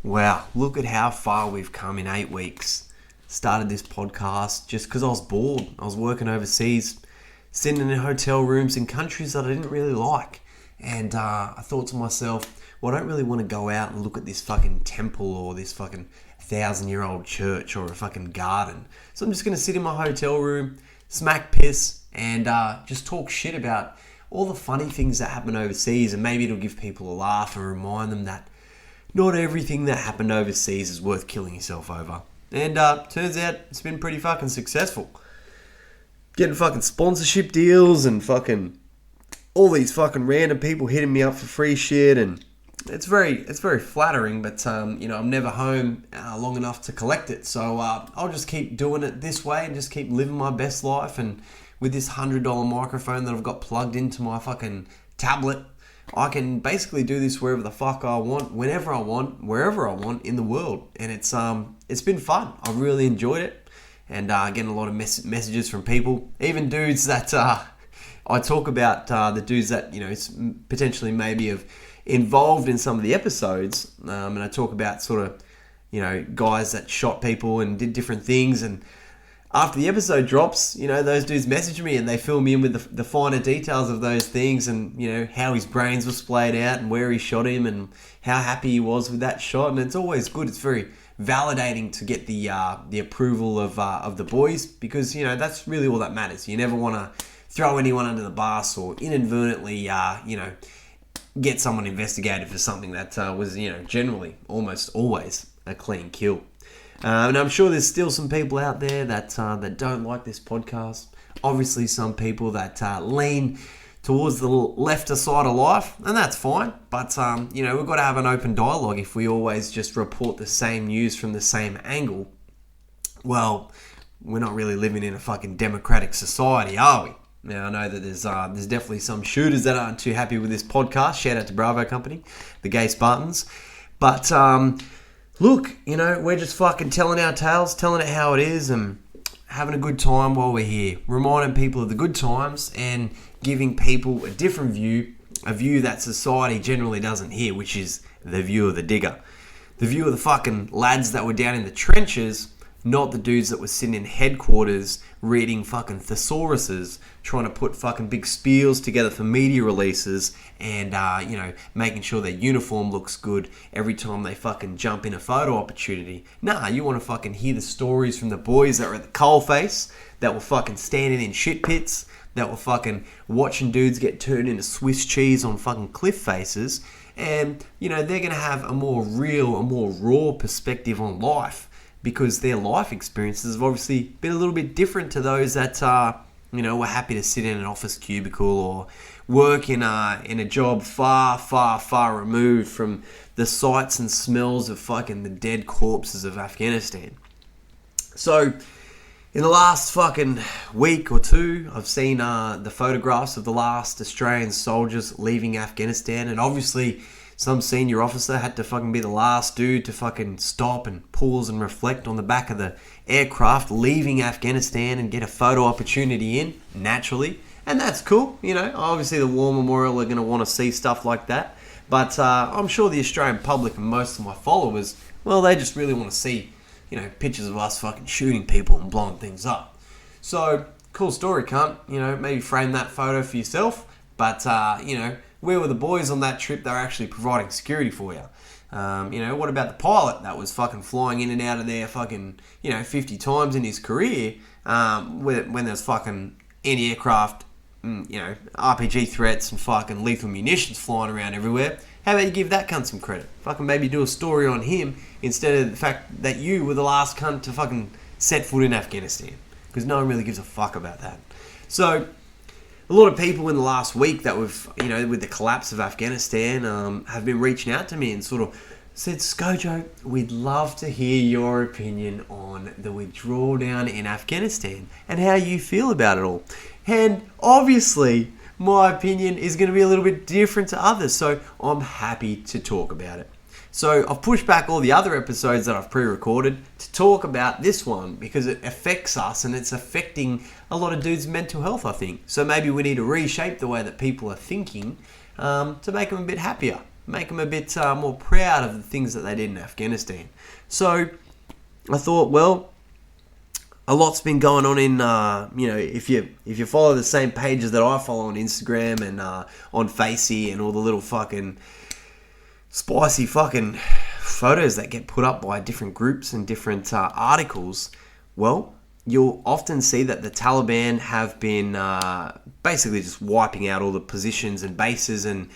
Wow, look at how far we've come in 8 weeks. Started this podcast just because I was bored. I was working overseas, sitting in hotel rooms in countries that I didn't really like. And I thought to myself, well, I don't really want to go out and look at this fucking temple or this fucking 1,000-year-old church or a fucking garden. So I'm just going to sit in my hotel room, smack piss, and just talk shit about all the funny things that happen overseas. And maybe it'll give people a laugh and remind them that not everything that happened overseas is worth killing yourself over. And turns out it's been pretty fucking successful. Getting fucking sponsorship deals and fucking all these fucking random people hitting me up for free shit, and it's very flattering. But I'm never home long enough to collect it. So I'll just keep doing it this way and just keep living my best life. And with this $100 microphone that I've got plugged into my fucking tablet, I can basically do this wherever the fuck I want, whenever I want, wherever I want in the world. And it's been fun. I've really enjoyed it. And getting a lot of messages from people, even dudes that I talk about, the dudes that, potentially maybe have involved in some of the episodes. And I talk about sort of, guys that shot people and did different things. And after the episode drops, those dudes message me and they fill me in with the finer details of those things, and, how his brains were splayed out and where he shot him and how happy he was with that shot. And it's always good. It's very validating to get the approval of the boys, because, that's really all that matters. You never want to throw anyone under the bus or inadvertently, get someone investigated for something that was, generally almost always a clean kill. And I'm sure there's still some people out there that don't like this podcast. Obviously, some people that lean towards the lefter side of life, and that's fine. But, we've got to have an open dialogue. If we always just report the same news from the same angle, well, we're not really living in a fucking democratic society, are we? Now, I know that there's definitely some shooters that aren't too happy with this podcast. Shout out to Bravo Company, the Gay Spartans. But, look, we're just fucking telling our tales, telling it how it is, and having a good time while we're here. Reminding people of the good times and giving people a different view, a view that society generally doesn't hear, which is the view of the digger. The view of the fucking lads that were down in the trenches, not the dudes that were sitting in headquarters reading fucking thesauruses, trying to put fucking big spiels together for media releases and, making sure their uniform looks good every time they fucking jump in a photo opportunity. Nah, you want to fucking hear the stories from the boys that were at the coalface, that were fucking standing in shit pits, that were fucking watching dudes get turned into Swiss cheese on fucking cliff faces. And, they're going to have a more real, a more raw perspective on life, because their life experiences have obviously been a little bit different to those that were happy to sit in an office cubicle or work in a job far removed from the sights and smells of fucking the dead corpses of Afghanistan. So, in the last fucking week or two, I've seen the photographs of the last Australian soldiers leaving Afghanistan, and obviously some senior officer had to fucking be the last dude to fucking stop and pause and reflect on the back of the aircraft leaving Afghanistan and get a photo opportunity in, naturally. And that's cool, Obviously the War Memorial are going to want to see stuff like that. But I'm sure the Australian public and most of my followers, well, they just really want to see, pictures of us fucking shooting people and blowing things up. So, cool story, cunt. Maybe frame that photo for yourself. But, where were the boys on that trip that were actually providing security for you? What about the pilot that was fucking flying in and out of there fucking, 50 times in his career, when there's fucking anti-aircraft, RPG threats and fucking lethal munitions flying around everywhere? How about you give that cunt some credit? Fucking maybe do a story on him instead of the fact that you were the last cunt to fucking set foot in Afghanistan. Because no one really gives a fuck about that. So, a lot of people in the last week that we've, with the collapse of Afghanistan, have been reaching out to me and sort of said, Skojo, we'd love to hear your opinion on the withdrawal down in Afghanistan and how you feel about it all. And obviously, my opinion is going to be a little bit different to others, so I'm happy to talk about it. So I've pushed back all the other episodes that I've pre-recorded to talk about this one because it affects us and it's affecting a lot of dudes' mental health, I think. So maybe we need to reshape the way that people are thinking to make them a bit happier. make them a bit more proud of the things that they did in Afghanistan. So I thought, well, a lot's been going on in, if you follow the same pages that I follow on Instagram and on Facey and all the little fucking spicy fucking photos that get put up by different groups and different articles, well, you'll often see that the Taliban have been basically just wiping out all the positions and bases and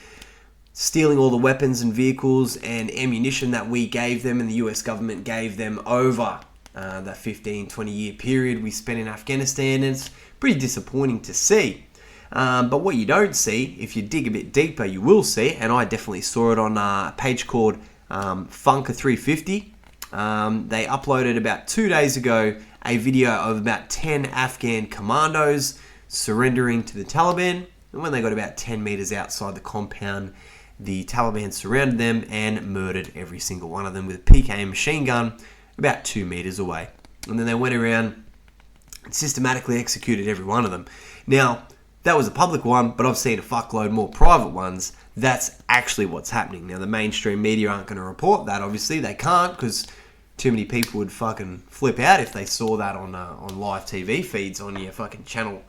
stealing all the weapons and vehicles and ammunition that we gave them and the US government gave them over that 15, 20-year period we spent in Afghanistan. And it's pretty disappointing to see. But what you don't see, if you dig a bit deeper, you will see, and I definitely saw it on a page called Funker350. They uploaded about 2 days ago a video of about 10 Afghan commandos surrendering to the Taliban. And when they got about 10 meters outside the compound, the Taliban surrounded them and murdered every single one of them with a PKM machine gun about 2 meters away. And then they went around and systematically executed every one of them. Now, that was a public one, but I've seen a fuckload more private ones. That's actually what's happening. Now, the mainstream media aren't going to report that. Obviously, they can't, because too many people would fucking flip out if they saw that on live TV feeds on your fucking Channel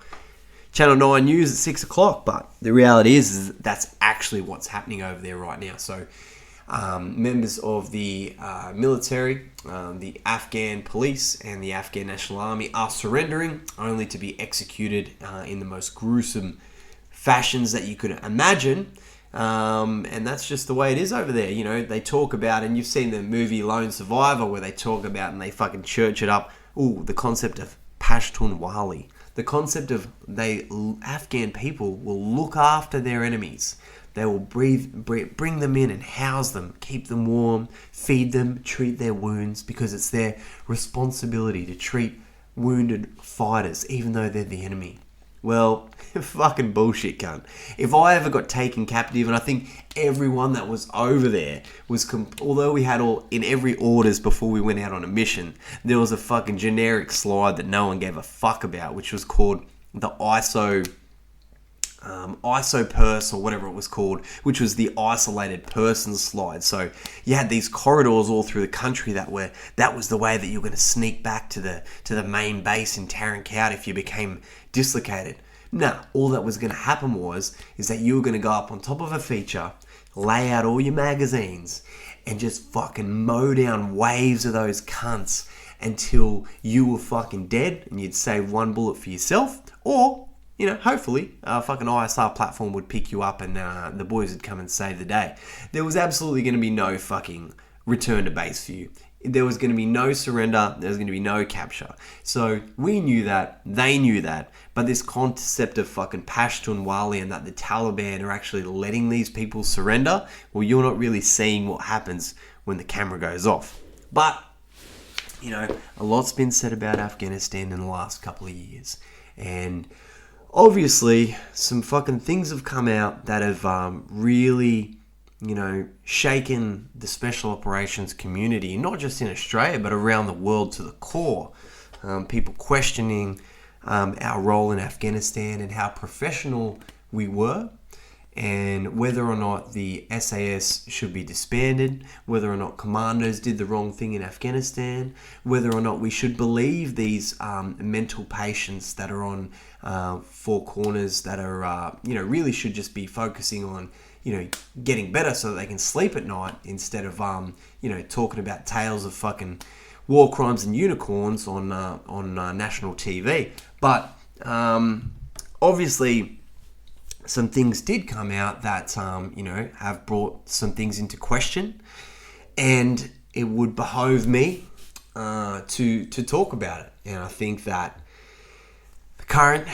9 News at 6 o'clock. But the reality is that's actually what's happening over there right now. So members of the military, the Afghan police and the Afghan National Army are surrendering, only to be executed in the most gruesome fashions that you could imagine. And that's just the way it is over there. You know, they talk about, and you've seen the movie Lone Survivor, where they talk about and they fucking church it up. The concept of Pashtunwali. The concept of Afghan people will look after their enemies. They will bring them in and house them, keep them warm, feed them, treat their wounds, because it's their responsibility to treat wounded fighters, even though they're the enemy. Well, fucking bullshit, cunt. If I ever got taken captive, and I think everyone that was over there was, although we had all, in every orders before we went out on a mission, there was a fucking generic slide that no one gave a fuck about, which was called the ISO purse, or whatever it was called, which was the isolated person slide. So you had these corridors all through the country that was the way that you were going to sneak back to the main base in Tarin Kowt if you became dislocated. No, all that was going to happen is that you were going to go up on top of a feature, lay out all your magazines, and just fucking mow down waves of those cunts until you were fucking dead, and you'd save one bullet for yourself, or, you know, hopefully a fucking ISR platform would pick you up and the boys would come and save the day. There was absolutely going to be no fucking return to base for you. There was going to be no surrender. There was going to be no capture. So we knew that. They knew that. But this concept of fucking Pashtunwali and that the Taliban are actually letting these people surrender, well, you're not really seeing what happens when the camera goes off. But, you know, a lot's been said about Afghanistan in the last couple of years. And obviously, some fucking things have come out that have really, you know, shaken the special operations community, not just in Australia, but around the world to the core. People questioning our role in Afghanistan and how professional we were, and whether or not the SAS should be disbanded, whether or not commandos did the wrong thing in Afghanistan, whether or not we should believe these mental patients that are on four corners that are, you know, really should just be focusing on, you know, getting better so that they can sleep at night instead of, you know, talking about tales of fucking war crimes and unicorns on national TV. But obviously, some things did come out that, you know, have brought some things into question, and it would behove me to talk about it. And I think that the current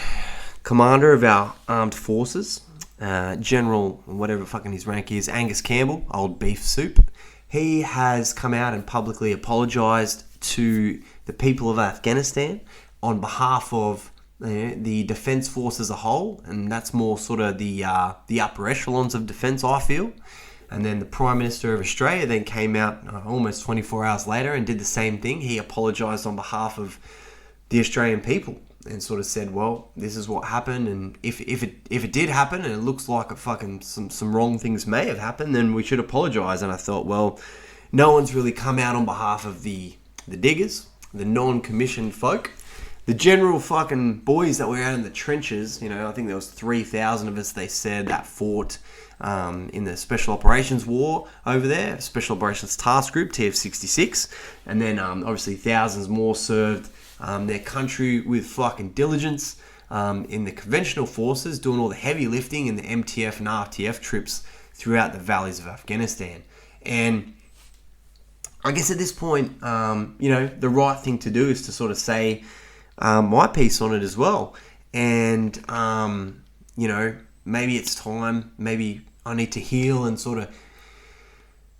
commander of our armed forces, General, whatever fucking his rank is, Angus Campbell, old beef soup, he has come out and publicly apologised to the people of Afghanistan on behalf of the Defence Force as a whole, and that's more sort of the upper echelons of defence, I feel. And then the Prime Minister of Australia then came out almost 24 hours later and did the same thing. He apologised on behalf of the Australian people. and sort of said, well, this is what happened, and if it did happen, and it looks like some wrong things may have happened, then we should apologise. And I thought, well, no one's really come out on behalf of the diggers, the non-commissioned folk, the general fucking boys that were out in the trenches. I think there was 3,000 of us, they said, that fought in the Special Operations War over there, Special Operations Task Group, TF-66, and then obviously thousands more served their country with fucking diligence in the conventional forces, doing all the heavy lifting in the MTF and RTF trips throughout the valleys of Afghanistan. And I guess at this point, the right thing to do is to sort of say my piece on it as well. And, maybe it's time, maybe I need to heal and sort of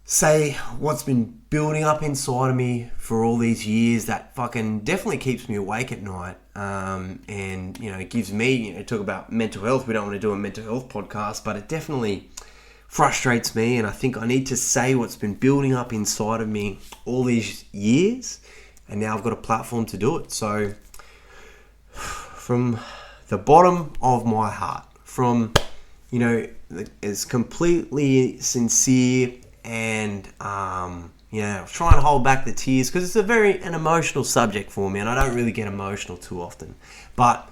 say what's been building up inside of me for all these years that fucking definitely keeps me awake at night. And, it gives me, talk about mental health. We don't want to do a mental health podcast, but it definitely frustrates me. And I think I need to say what's been building up inside of me all these years. And now I've got a platform to do it. So from the bottom of my heart, from, it's completely sincere and, try and hold back the tears because it's an emotional subject for me and I don't really get emotional too often. But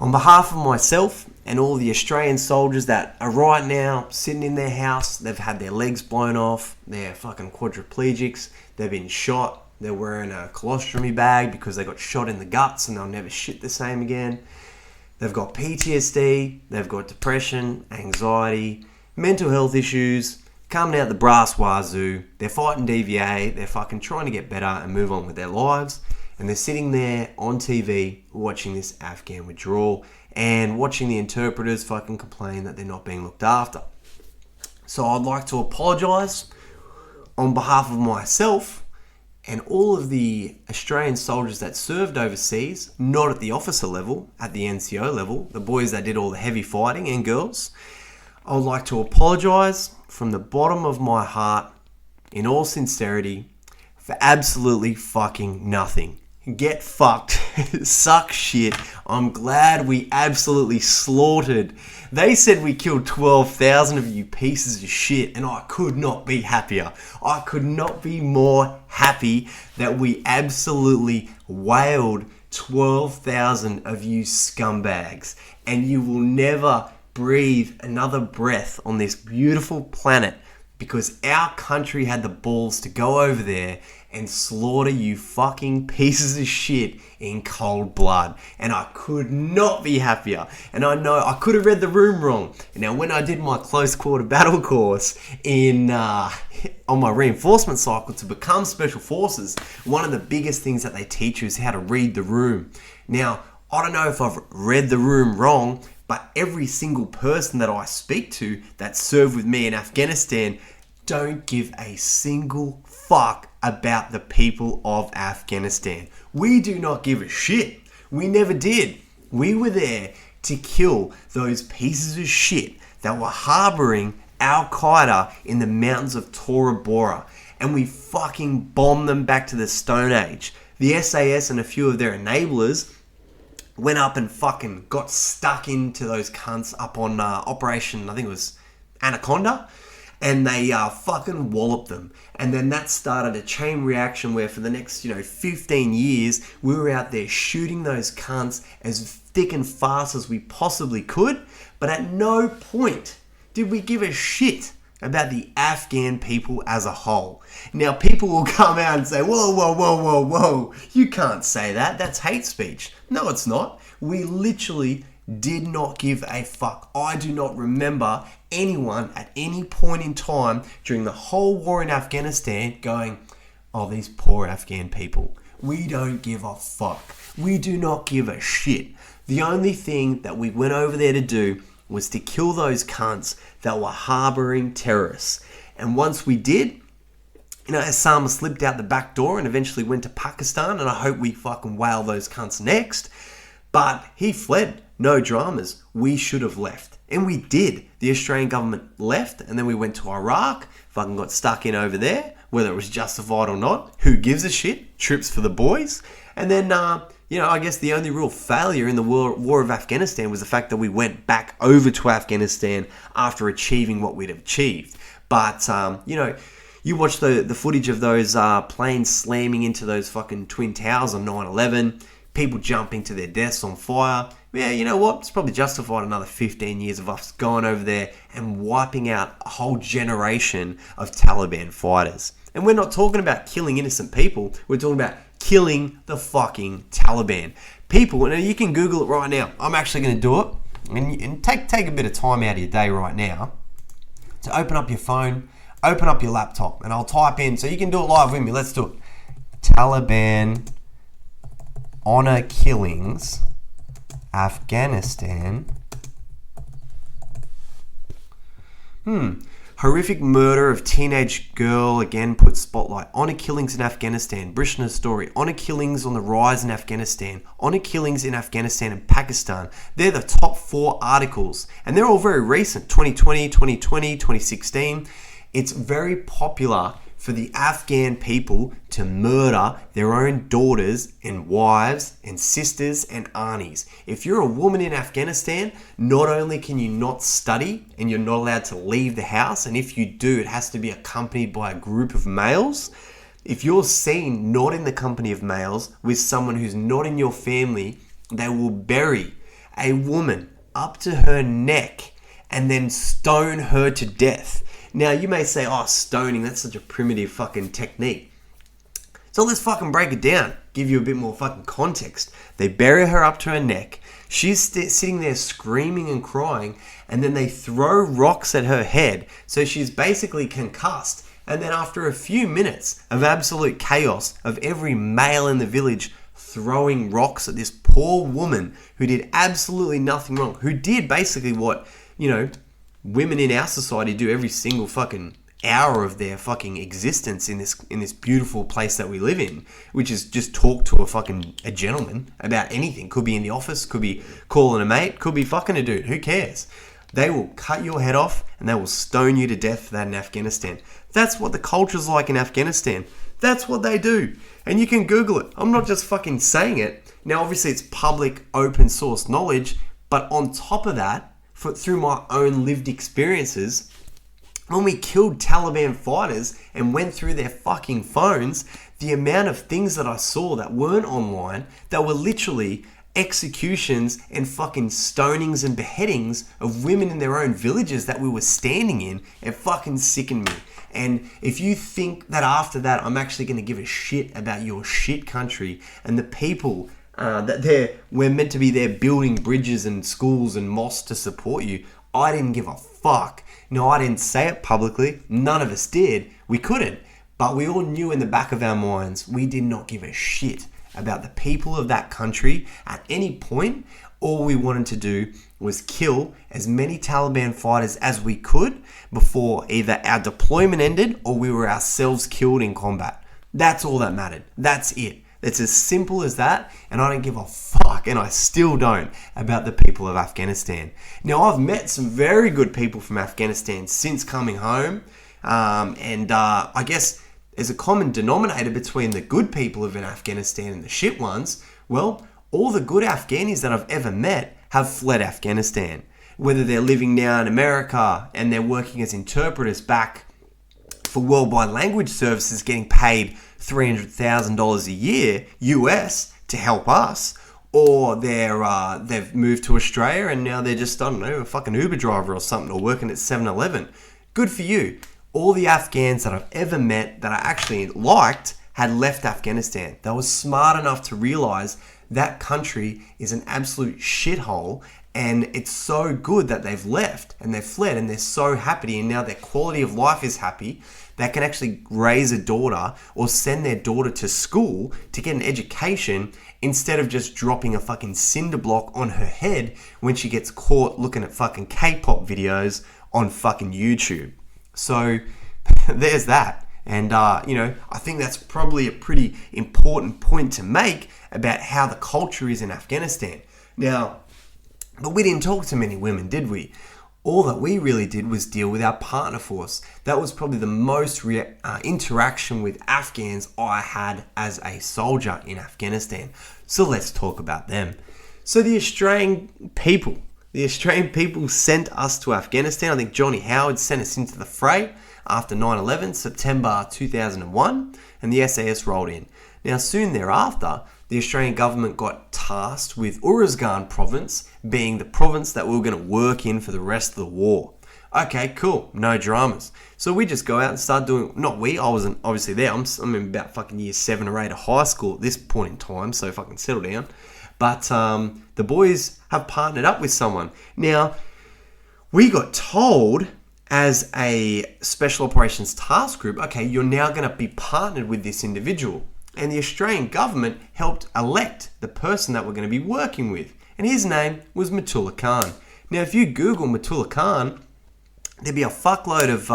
on behalf of myself and all the Australian soldiers that are right now sitting in their house, they've had their legs blown off, they're fucking quadriplegics, they've been shot, they're wearing a colostomy bag because they got shot in the guts and they'll never shit the same again. They've got PTSD, they've got depression, anxiety, mental health issues, coming out the brass wazoo. They're fighting DVA, they're fucking trying to get better and move on with their lives. And they're sitting there on TV watching this Afghan withdrawal and watching the interpreters fucking complain that they're not being looked after. So I'd like to apologise on behalf of myself and all of the Australian soldiers that served overseas, not at the officer level, at the NCO level, the boys that did all the heavy fighting and girls. I would like to apologise from the bottom of my heart, in all sincerity, for absolutely fucking nothing. Get fucked. Suck shit. I'm glad we absolutely slaughtered. They said we killed 12,000 of you pieces of shit, and I could not be happier. I could not be more happy that we absolutely whaled 12,000 of you scumbags, and you will never breathe another breath on this beautiful planet because our country had the balls to go over there and slaughter you fucking pieces of shit in cold blood. And I could not be happier. And I know I could have read the room wrong. Now, when I did my close quarter battle course on my reinforcement cycle to become special forces, one of the biggest things that they teach you is how to read the room. Now, I don't know if I've read the room wrong, but every single person that I speak to that served with me in Afghanistan don't give a single fuck about the people of Afghanistan. We do not give a shit. We never did. We were there to kill those pieces of shit that were harboring Al-Qaeda in the mountains of Tora Bora. And we fucking bombed them back to the Stone Age. The SAS and a few of their enablers went up and fucking got stuck into those cunts up on Operation, I think it was Anaconda. And they fucking walloped them. And then that started a chain reaction where for the next, 15 years, we were out there shooting those cunts as thick and fast as we possibly could. But at no point did we give a shit about the Afghan people as a whole. Now, people will come out and say, whoa, you can't say that. That's hate speech. No, it's not. We literally did not give a fuck. I do not remember anyone at any point in time during the whole war in Afghanistan going, oh, these poor Afghan people. We don't give a fuck. We do not give a shit. The only thing that we went over there to do was to kill those cunts that were harboring terrorists. And once we did, Osama slipped out the back door and eventually went to Pakistan, and I hope we fucking whale those cunts next. But he fled. No dramas. We should have left. And we did. The Australian government left, and then we went to Iraq, fucking got stuck in over there, whether it was justified or not. Who gives a shit? Troops for the boys. And then, I guess the only real failure in the war of Afghanistan was the fact that we went back over to Afghanistan after achieving what we'd achieved. But, you watch the footage of those planes slamming into those fucking Twin Towers on 9/11, people jumping to their deaths on fire. Yeah, you know what? It's probably justified another 15 years of us going over there and wiping out a whole generation of Taliban fighters. And we're not talking about killing innocent people. We're talking about killing the fucking Taliban. People, and you can Google it right now. I'm actually going to do it. And take a bit of time out of your day right now to open up your phone, open up your laptop, and I'll type in, so you can do it live with me. Let's do it. Taliban honor killings, Afghanistan. Horrific murder of teenage girl again puts spotlight. Honor killings in Afghanistan. Brishner story. Honor killings on the rise in Afghanistan. Honor killings in Afghanistan and Pakistan. They're the top 4 articles. And they're all very recent. 2020, 2016. It's very popular for the Afghan people to murder their own daughters and wives and sisters and aunties. If you're a woman in Afghanistan, not only can you not study and you're not allowed to leave the house, and if you do, it has to be accompanied by a group of males. If you're seen not in the company of males with someone who's not in your family, they will bury a woman up to her neck and then stone her to death. Now, you may say, stoning, that's such a primitive fucking technique. So let's fucking break it down, give you a bit more fucking context. They bury her up to her neck. She's sitting there screaming and crying, and then they throw rocks at her head, so she's basically concussed. And then after a few minutes of absolute chaos, of every male in the village throwing rocks at this poor woman who did absolutely nothing wrong, who did basically what, women in our society do every single fucking hour of their fucking existence in this beautiful place that we live in, which is just talk to a gentleman about anything. Could be in the office, could be calling a mate, could be fucking a dude. Who cares? They will cut your head off and they will stone you to death for that in Afghanistan. That's what the culture's like in Afghanistan. That's what they do. And you can Google it. I'm not just fucking saying it. Now, obviously, it's public, open source knowledge, but on top of that, through my own lived experiences, when we killed Taliban fighters and went through their fucking phones, the amount of things that I saw that weren't online, that were literally executions and fucking stonings and beheadings of women in their own villages that we were standing in, it fucking sickened me. And if you think that after that I'm actually going to give a shit about your shit country and the people that we're meant to be there building bridges and schools and mosques to support you, I didn't give a fuck. No, I didn't say it publicly. None of us did. We couldn't. But we all knew in the back of our minds, we did not give a shit about the people of that country at any point. All we wanted to do was kill as many Taliban fighters as we could before either our deployment ended or we were ourselves killed in combat. That's all that mattered. That's it. It's as simple as that, and I don't give a fuck, and I still don't, about the people of Afghanistan. Now, I've met some very good people from Afghanistan since coming home, and I guess there's a common denominator between the good people of Afghanistan and the shit ones. Well, all the good Afghanis that I've ever met have fled Afghanistan. Whether they're living now in America and they're working as interpreters back for worldwide language services, getting paid $300,000 a year US to help us, or they've moved to Australia and now they're just, a fucking Uber driver or something, or working at 7-Eleven. Good for you. All the Afghans that I've ever met that I actually liked had left Afghanistan. They were smart enough to realize that country is an absolute shithole, and it's so good that they've left and they've fled, and they're so happy, and now their quality of life is happy. They can actually raise a daughter or send their daughter to school to get an education instead of just dropping a fucking cinder block on her head when she gets caught looking at fucking K-pop videos on fucking YouTube. So there's that. And, I think that's probably a pretty important point to make about how the culture is in Afghanistan. Now, but we didn't talk to many women, did we? all that we really did was deal with our partner force. That was probably the most interaction with Afghans I had as a soldier in Afghanistan. So let's talk about them. So the Australian people sent us to Afghanistan. I think Johnny Howard sent us into the fray after 9/11, September 2001, and the SAS rolled in. Now, soon thereafter, the Australian government got tasked with Uruzgan province being the province that we were going to work in for the rest of the war. Okay, cool. No dramas. So we just go out and start doing... I wasn't obviously there. I'm in about fucking year 7 or 8 of high school at this point in time, so fucking settle down. But the boys have partnered up with someone. Now, we got told as a Special Operations Task Group, okay, you're now going to be partnered with this individual. And the Australian government helped elect the person that we're going to be working with. And his name was Matullah Khan. Now, if you Google Matullah Khan, there'd be a fuckload of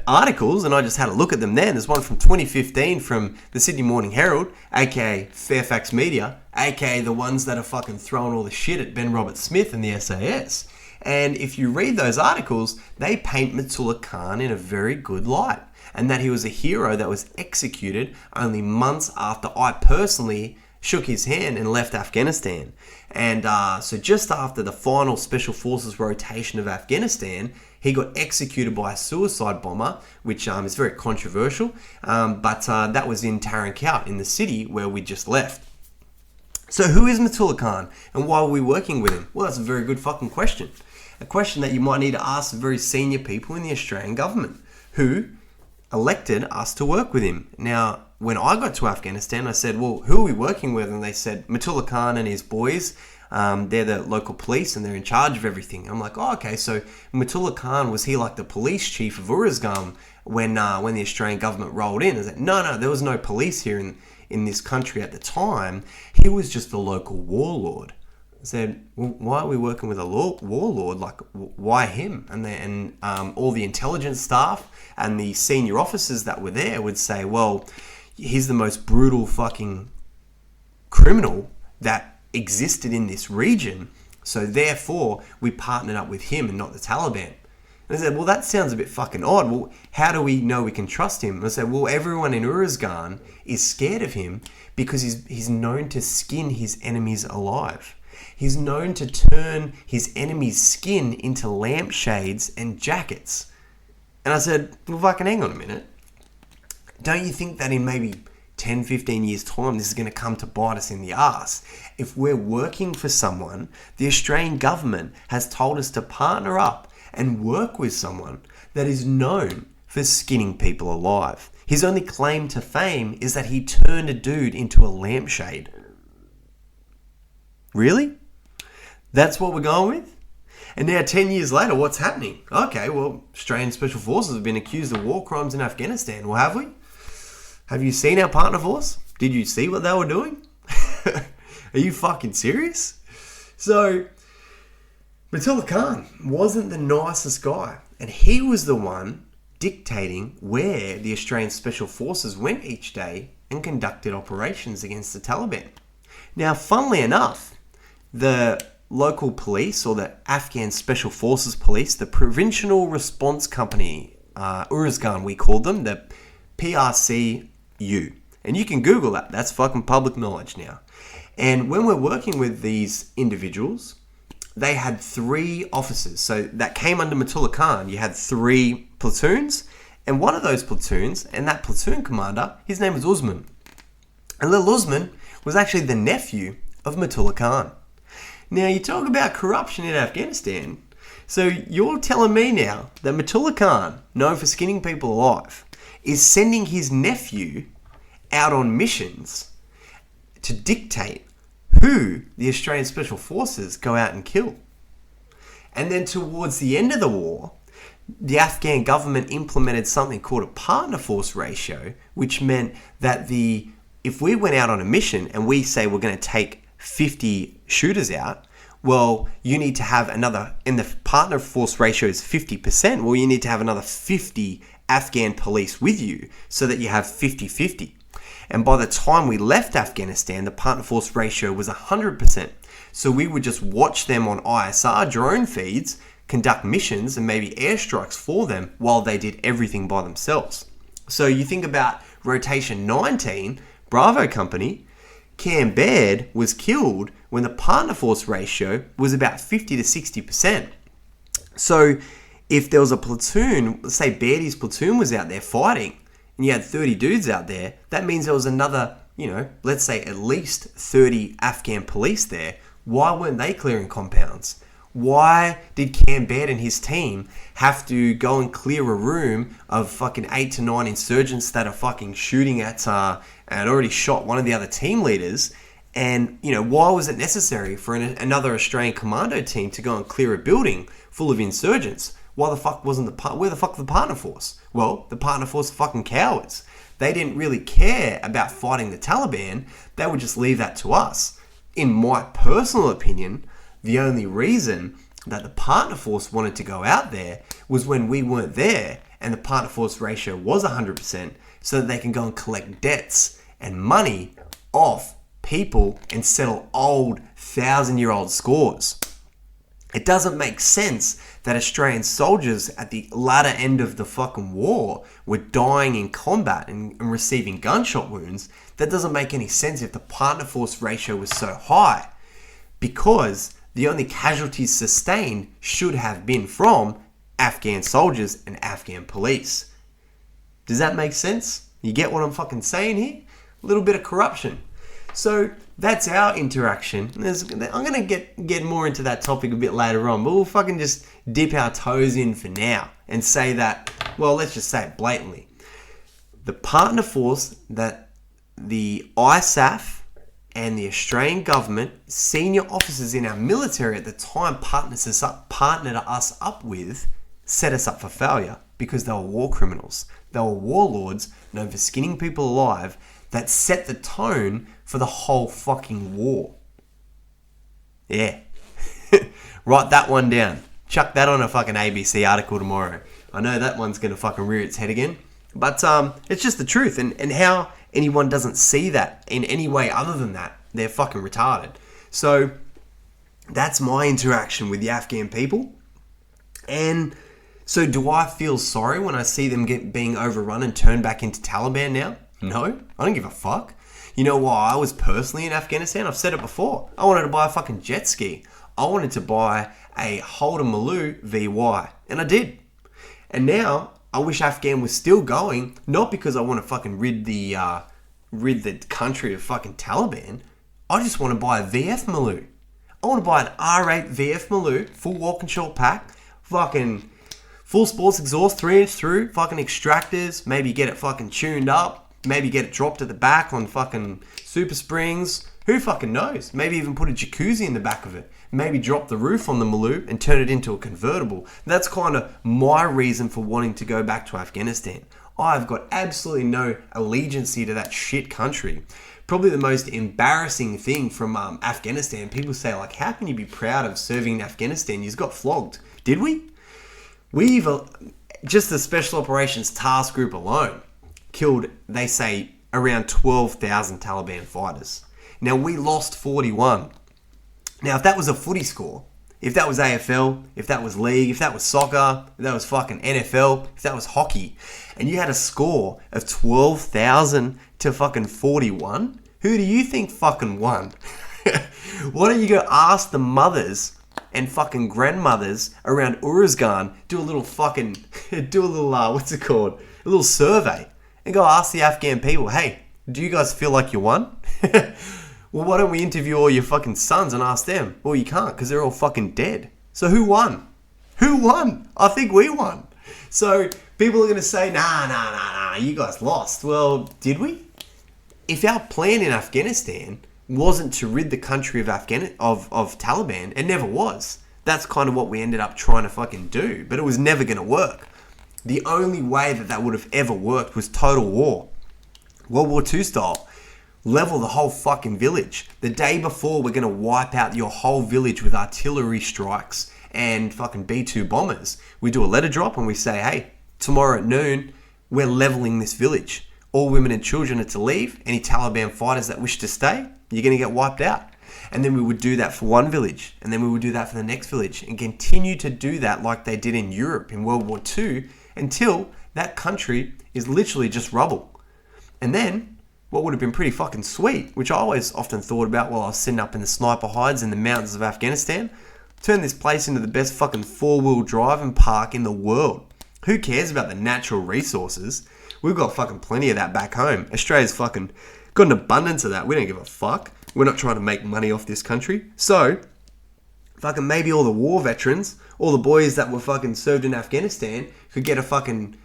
articles, and I just had a look at them then. There's one from 2015 from the Sydney Morning Herald, aka Fairfax Media, aka the ones that are fucking throwing all the shit at Ben Roberts-Smith and the SAS. And if you read those articles, they paint Matullah Khan in a very good light. And that he was a hero that was executed only months after I personally shook his hand and left Afghanistan. And so just after the final Special Forces rotation of Afghanistan, he got executed by a suicide bomber, which is very controversial. But that was in Tarankout, in the city where we just left. So who is Matullah Khan and why are we working with him? Well, that's a very good fucking question. A question that you might need to ask very senior people in the Australian government who elected us to work with him. Now, when I got to Afghanistan, I said, well, who are we working with? And they said, Matullah Khan and his boys. They're the local police and they're in charge of everything. I'm like, oh, okay, so Matullah Khan, was he like the police chief of Uruzgan when the Australian government rolled in? I said, no, there was no police here in this country at the time. He was just a local warlord. I said, well, why are we working with a warlord? Like, why him? And all the intelligence staff and the senior officers that were there would say, well, he's the most brutal fucking criminal that existed in this region. So therefore, we partnered up with him and not the Taliban. And I said, well, that sounds a bit fucking odd. Well, how do we know we can trust him? And I said, well, everyone in Uruzgan is scared of him because he's known to skin his enemies alive. He's known to turn his enemy's skin into lampshades and jackets. And I said, well, fucking hang on a minute. Don't you think that in maybe 10, 15 years' time, this is going to come to bite us in the ass? If we're working for someone, the Australian government has told us to partner up and work with someone that is known for skinning people alive. His only claim to fame is that he turned a dude into a lampshade. Really? That's what we're going with? And now 10 years later, what's happening? Okay, well, Australian Special Forces have been accused of war crimes in Afghanistan. Well, have we? Have you seen our partner force? Did you see what they were doing? Are you fucking serious? So, Matullah Khan wasn't the nicest guy. And he was the one dictating where the Australian Special Forces went each day and conducted operations against the Taliban. Now, funnily enough, the local police, or the Afghan Special Forces Police, the Provincial Response Company, Uruzgan we called them, the PRCU. And you can Google that. That's fucking public knowledge now. And when we're working with these individuals, they had 3 officers. So that came under Matullah Khan. You had 3 platoons. And one of those platoons, and that platoon commander, his name was Usman. And little Usman was actually the nephew of Matullah Khan. Now, you talk about corruption in Afghanistan. So you're telling me now that Matullah Khan, known for skinning people alive, is sending his nephew out on missions to dictate who the Australian Special Forces go out and kill. And then towards the end of the war, the Afghan government implemented something called a partner force ratio, which meant that if we went out on a mission and we say we're going to take 50 shooters out, well, you need to have another, and the partner force ratio is 50%, well, you need to have another 50 Afghan police with you so that you have 50-50. And by the time we left Afghanistan, the partner force ratio was 100%. So we would just watch them on ISR drone feeds conduct missions and maybe airstrikes for them while they did everything by themselves. So you think about Rotation 19, Bravo Company, Cam Baird was killed when the partner force ratio was about 50 to 60%. So if there was a platoon, let's say Bairdy's platoon was out there fighting, and you had 30 dudes out there, that means there was another, let's say at least 30 Afghan police there. Why weren't they clearing compounds? Why did Cam Baird and his team have to go and clear a room of fucking 8 to 9 insurgents that are fucking shooting at and already shot one of the other team leaders? And, why was it necessary for another Australian commando team to go and clear a building full of insurgents? Where the fuck was the partner force? Well, the partner force are fucking cowards. They didn't really care about fighting the Taliban. They would just leave that to us. In my personal opinion, the only reason that the partner force wanted to go out there was when we weren't there and the partner force ratio was 100%, so that they can go and collect debts and money off people and settle old 1,000-year-old scores. It doesn't make sense that Australian soldiers at the latter end of the fucking war were dying in combat and receiving gunshot wounds. That doesn't make any sense if the partner force ratio was so high, because the only casualties sustained should have been from Afghan soldiers and Afghan police. Does that make sense? You get what I'm fucking saying here? A little bit of corruption. So that's our interaction. I'm going to get more into that topic a bit later on, but we'll fucking just dip our toes in for now and say that, well, let's just say it blatantly. The partner force that the ISAF and the Australian government, senior officers in our military at the time partnered us up with, set us up for failure because they were war criminals. They were warlords known for skinning people alive that set the tone for the whole fucking war. Yeah. Write that one down. Chuck that on a fucking ABC article tomorrow. I know that one's going to fucking rear its head again. But it's just the truth. And how anyone doesn't see that in any way other than that, they're fucking retarded. So that's my interaction with the Afghan people. And so do I feel sorry when I see them being overrun and turned back into Taliban now? No, I don't give a fuck. You know why I was personally in Afghanistan? I've said it before. I wanted to buy a fucking jet ski. I wanted to buy a Holden Maloo VY. And I did. And now I wish Afghan was still going, not because I want to fucking rid the country of fucking Taliban. I just want to buy a VF Maloo. I want to buy an R8 VF Maloo, full walk and short pack, fucking full sports exhaust, 3-inch through, fucking extractors, maybe get it fucking tuned up. Maybe get it dropped at the back on fucking super springs. Who fucking knows? Maybe even put a jacuzzi in the back of it. Maybe drop the roof on the Maloo and turn it into a convertible. That's kind of my reason for wanting to go back to Afghanistan. I've got absolutely no allegiance to that shit country. Probably the most embarrassing thing from Afghanistan, people say, like, how can you be proud of serving in Afghanistan? You just got flogged. Did we? We've, just the Special Operations Task Group alone, killed, they say, around 12,000 Taliban fighters. Now, we lost 41. Now, if that was a footy score, if that was AFL, if that was league, if that was soccer, if that was fucking NFL, if that was hockey, and you had a score of 12,000 to fucking 41, who do you think fucking won? Why don't you go ask the mothers and fucking grandmothers around Uruzgan, do a little what's it called? A little survey. And go ask the Afghan people, hey, do you guys feel like you won? Well, why don't we interview all your fucking sons and ask them? Well, you can't because they're all fucking dead. So who won? Who won? I think we won. So people are going to say, nah, you guys lost. Well, did we? If our plan in Afghanistan wasn't to rid the country of Taliban, it never was. That's kind of what we ended up trying to fucking do, but it was never going to work. The only way that would have ever worked was total war. World War II style. Level the whole fucking village. The day before, we're going to wipe out your whole village with artillery strikes and fucking B-2 bombers. We do a letter drop and we say, hey, tomorrow at noon, we're leveling this village. All women and children are to leave. Any Taliban fighters that wish to stay, you're going to get wiped out. And then we would do that for one village. And then we would do that for the next village. And continue to do that like they did in Europe in World War II until that country is literally just rubble. And then what would have been pretty fucking sweet, which I always often thought about while I was sitting up in the sniper hides in the mountains of Afghanistan, turn this place into the best fucking four-wheel driving park in the world. Who cares about the natural resources? We've got fucking plenty of that back home. Australia's fucking got an abundance of that. We don't give a fuck. We're not trying to make money off this country. So, fucking maybe all the war veterans, all the boys that were fucking served in Afghanistan could get a fucking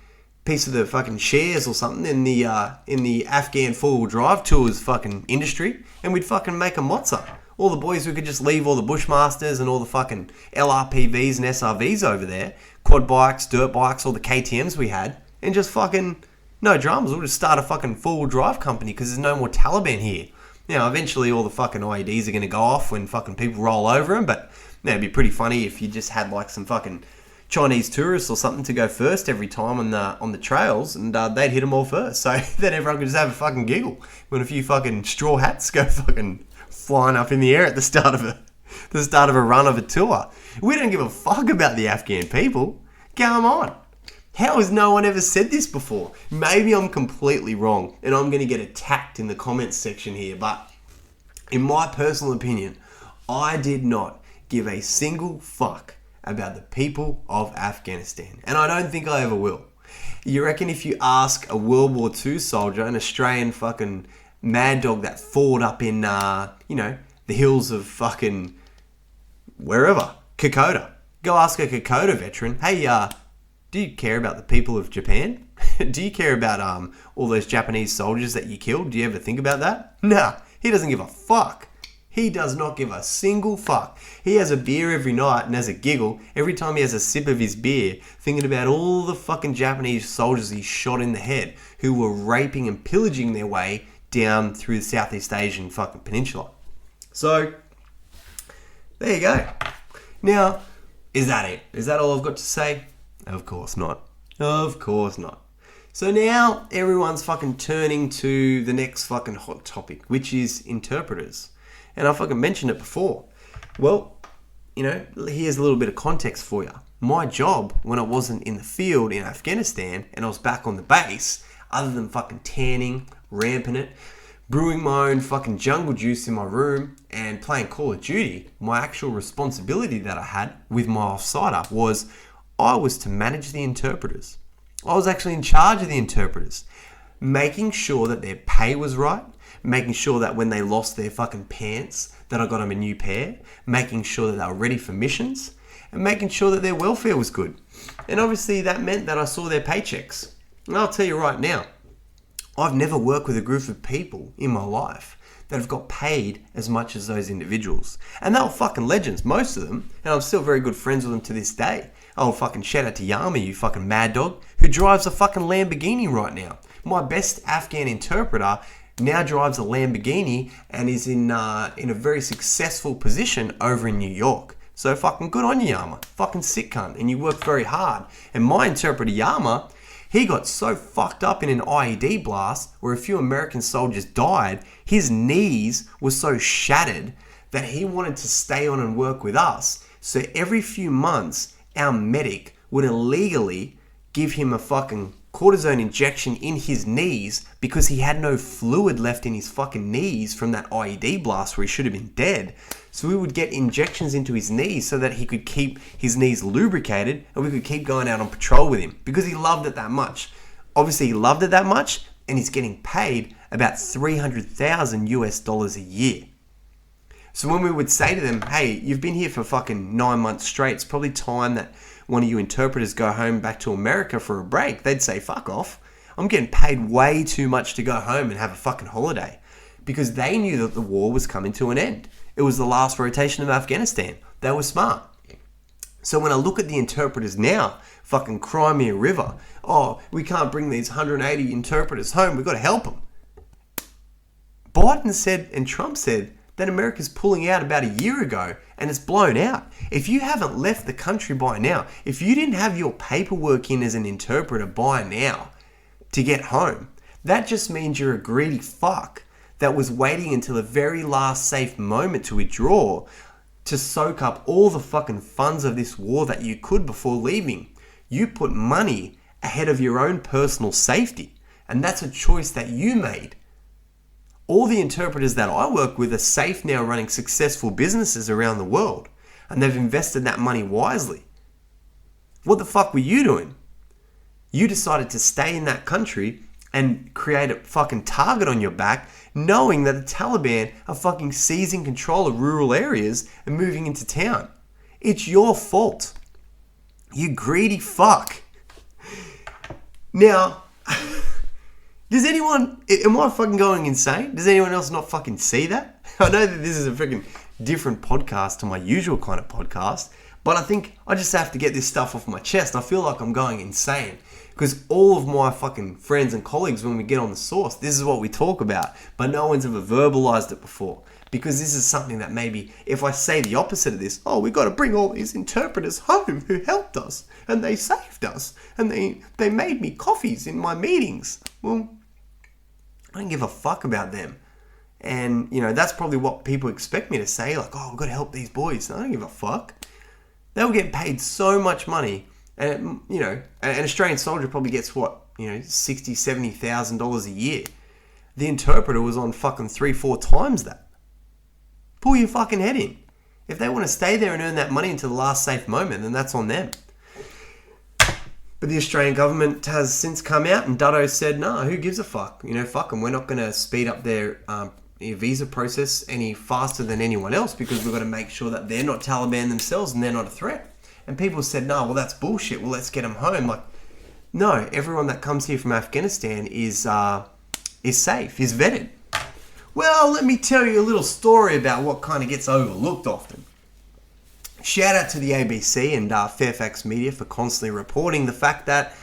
piece of the fucking shares or something in the Afghan four-wheel drive tours fucking industry, and we'd fucking make a mozza. All the boys who could just leave all the Bushmasters and all the fucking LRPVs and SRVs over there, quad bikes, dirt bikes, all the KTMs we had, and just fucking, no dramas, we'll just start a fucking four-wheel drive company because there's no more Taliban here. Now, eventually all the fucking IEDs are going to go off when fucking people roll over them, but it'd be pretty funny if you just had like some fucking Chinese tourists or something to go first every time on the trails, and they'd hit them all first. So then everyone could just have a fucking giggle when a few fucking straw hats go fucking flying up in the air at the start of a run of a tour. We don't give a fuck about the Afghan people. Come on. How has no one ever said this before? Maybe I'm completely wrong, and I'm going to get attacked in the comments section here, but in my personal opinion, I did not give a single fuck about the people of Afghanistan. And I don't think I ever will. You reckon if you ask a World War II soldier, an Australian fucking mad dog that fought up in, the hills of fucking wherever, Kokoda. Go ask a Kokoda veteran, hey, do you care about the people of Japan? Do you care about all those Japanese soldiers that you killed? Do you ever think about that? Nah, he doesn't give a fuck. He does not give a single fuck. He has a beer every night and has a giggle every time he has a sip of his beer, thinking about all the fucking Japanese soldiers he shot in the head who were raping and pillaging their way down through the Southeast Asian fucking peninsula. So, there you go. Now, is that it? Is that all I've got to say? Of course not. Of course not. So now everyone's fucking turning to the next fucking hot topic, which is interpreters. And I fucking mentioned it before. Well, here's a little bit of context for you. My job, when I wasn't in the field in Afghanistan and I was back on the base, other than fucking tanning, ramping it, brewing my own fucking jungle juice in my room and playing Call of Duty, my actual responsibility that I had with my off-sider was I was to manage the interpreters. I was actually in charge of the interpreters, making sure that their pay was right, making sure that when they lost their fucking pants, that I got them a new pair, making sure that they were ready for missions, and making sure that their welfare was good. And obviously that meant that I saw their paychecks. And I'll tell you right now, I've never worked with a group of people in my life that have got paid as much as those individuals. And they were fucking legends, most of them, and I'm still very good friends with them to this day. Oh, fucking shout out to Yama, you fucking mad dog, who drives a fucking Lamborghini right now. My best Afghan interpreter now drives a Lamborghini and is in a very successful position over in New York. So fucking good on you, Yama. Fucking sick cunt. And you work very hard. And my interpreter, Yama, he got so fucked up in an IED blast where a few American soldiers died, his knees were so shattered that he wanted to stay on and work with us. So every few months, our medic would illegally give him a fucking cortisone injection in his knees because he had no fluid left in his fucking knees from that IED blast where he should have been dead. So we would get injections into his knees so that he could keep his knees lubricated and we could keep going out on patrol with him because he loved it that much. Obviously he loved it that much and he's getting paid about 300,000 US dollars a year. So when we would say to them, hey, you've been here for fucking 9 months straight, it's probably time that one of you interpreters go home back to America for a break, they'd say, fuck off. I'm getting paid way too much to go home and have a fucking holiday. Because they knew that the war was coming to an end. It was the last rotation of Afghanistan. They were smart. So when I look at the interpreters now, fucking Crimea River, oh, we can't bring these 180 interpreters home, we've got to help them. Biden said and Trump said that America's pulling out about a year ago and it's blown out. If you haven't left the country by now, if you didn't have your paperwork in as an interpreter by now to get home, that just means you're a greedy fuck that was waiting until the very last safe moment to withdraw to soak up all the fucking funds of this war that you could before leaving. You put money ahead of your own personal safety, and that's a choice that you made. All the interpreters that I work with are safe now, running successful businesses around the world, and they've invested that money wisely. What the fuck were you doing? You decided to stay in that country and create a fucking target on your back, knowing that the Taliban are fucking seizing control of rural areas and moving into town. It's your fault. You greedy fuck. Now, does anyone, am I fucking going insane? Does anyone else not fucking see that? I know that this is a freaking different podcast to my usual kind of podcast, but I think I just have to get this stuff off my chest. I feel like I'm going insane because all of my fucking friends and colleagues, when we get on the source, this is what we talk about, but no one's ever verbalized it before, because this is something that maybe if I say the opposite of this, oh, we got to bring all these interpreters home who helped us and they saved us and they made me coffees in my meetings. Well, I don't give a fuck about them. And, you know, that's probably what people expect me to say, like, oh, we've got to help these boys. I don't give a fuck. They were getting paid so much money. And, you know, an Australian soldier probably gets what, you know, $60,000, $70,000 a year. The interpreter was on fucking 3-4 times that. Pull your fucking head in. If they want to stay there and earn that money until the last safe moment, then that's on them. But the Australian government has since come out and Dutto said, no, who gives a fuck? You know, fuck them. We're not going to speed up their visa process any faster than anyone else because we've got to make sure that they're not Taliban themselves and they're not a threat. And people said, no, well, that's bullshit. Well, let's get them home. Like, no, everyone that comes here from Afghanistan is safe, is vetted. Well, let me tell you a little story about what kind of gets overlooked often. Shout out to the ABC and Fairfax Media for constantly reporting the fact that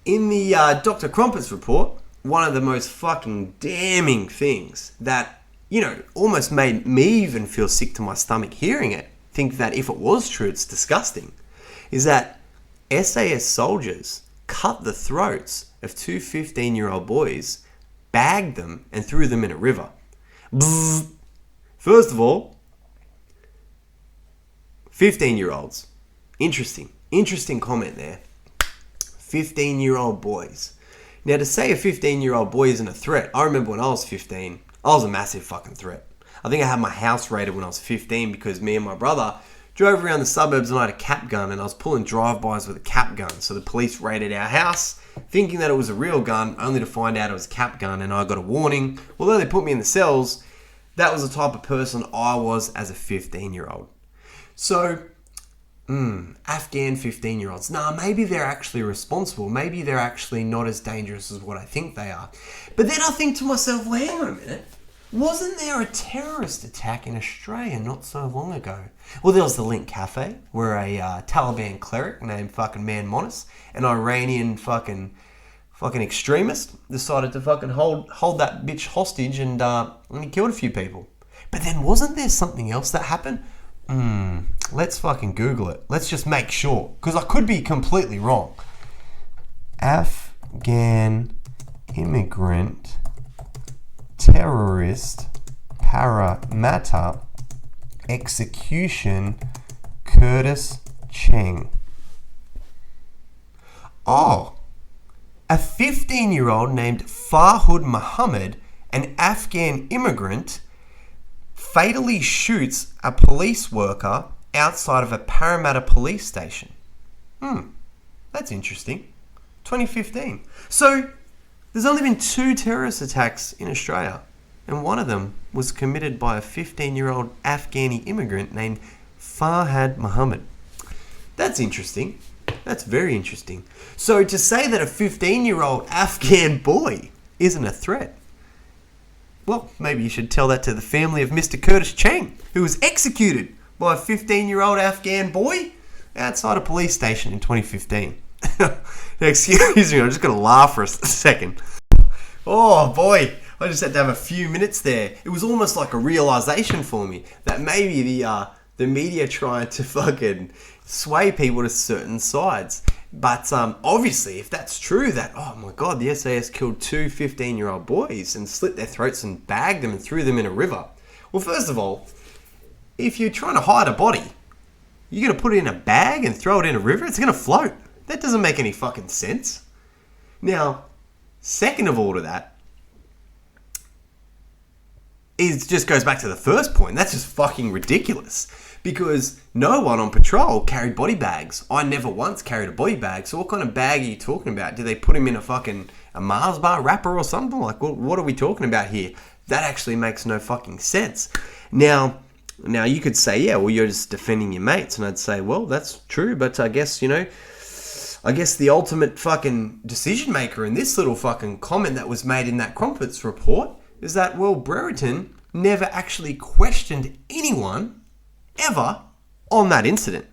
in the Dr. Crumpet's report, one of the most fucking damning things that, you know, almost made me even feel sick to my stomach hearing it, think that if it was true, it's disgusting, is that SAS soldiers cut the throats of two 15-year-old boys, bagged them, and threw them in a river. Bzzz. First of all, 15-year-olds. Interesting comment there. 15-year-old boys. Now, to say a 15-year-old boy isn't a threat, I remember when I was 15, I was a massive fucking threat. I think I had my house raided when I was 15 because me and my brother drove around the suburbs and I had a cap gun and I was pulling drive-bys with a cap gun. So the police raided our house thinking that it was a real gun, only to find out it was a cap gun, and I got a warning. Although they put me in the cells, that was the type of person I was as a 15-year-old. So, Afghan 15-year-olds. Nah, maybe they're actually responsible. Maybe they're actually not as dangerous as what I think they are. But then I think to myself, well, hang on a minute. Wasn't there a terrorist attack in Australia not so long ago? Well, there was the Link Cafe, where a Taliban cleric named fucking Man Monis, an Iranian fucking extremist, decided to fucking hold that bitch hostage and he killed a few people. But then wasn't there something else that happened? Let's fucking Google it. Let's just make sure, because I could be completely wrong. Afghan immigrant terrorist Parramatta execution Curtis Cheng. Oh, a 15-year-old named Farhud Muhammad, an Afghan immigrant, fatally shoots a police worker outside of a Parramatta police station. That's interesting. 2015. So, there's only been 2 terrorist attacks in Australia, and one of them was committed by a 15-year-old Afghani immigrant named Farhad Muhammad. That's interesting. That's very interesting. So to say that a 15-year-old Afghan boy isn't a threat, well, maybe you should tell that to the family of Mr. Curtis Cheng, who was executed by a 15-year-old Afghan boy outside a police station in 2015. Excuse me, I'm just going to laugh for a second. Oh boy, I just had to have a few minutes there. It was almost like a realization for me that maybe the media tried to fucking sway people to certain sides. But obviously, if that's true, that, oh my God, the SAS killed two 15-year-old boys and slit their throats and bagged them and threw them in a river. Well, first of all, if you're trying to hide a body, you're going to put it in a bag and throw it in a river? It's going to float. That doesn't make any fucking sense. Now, second of all to that, it just goes back to the first point. That's just fucking ridiculous. Because no one on patrol carried body bags. I never once carried a body bag. So what kind of bag are you talking about? Did they put him in a Mars bar wrapper or something? Like, what are we talking about here? That actually makes no fucking sense. Now you could say, yeah, well, you're just defending your mates. And I'd say, well, that's true. But I guess, the ultimate fucking decision maker in this little fucking comment that was made in that Crumpets report is that, well, Brereton never actually questioned anyone ever on that incident.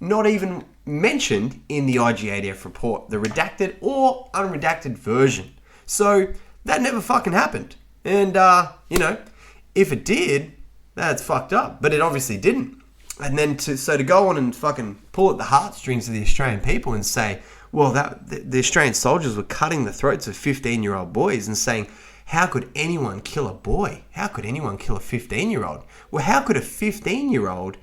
Not even mentioned in the IG-8F report, the redacted or unredacted version. So that never fucking happened. And, if it did, that's fucked up. But it obviously didn't. And then to go on and fucking pull at the heartstrings of the Australian people and say, well, the Australian soldiers were cutting the throats of 15-year-old boys and saying, how could anyone kill a boy? How could anyone kill a 15-year-old? Well, how could a 15-year-old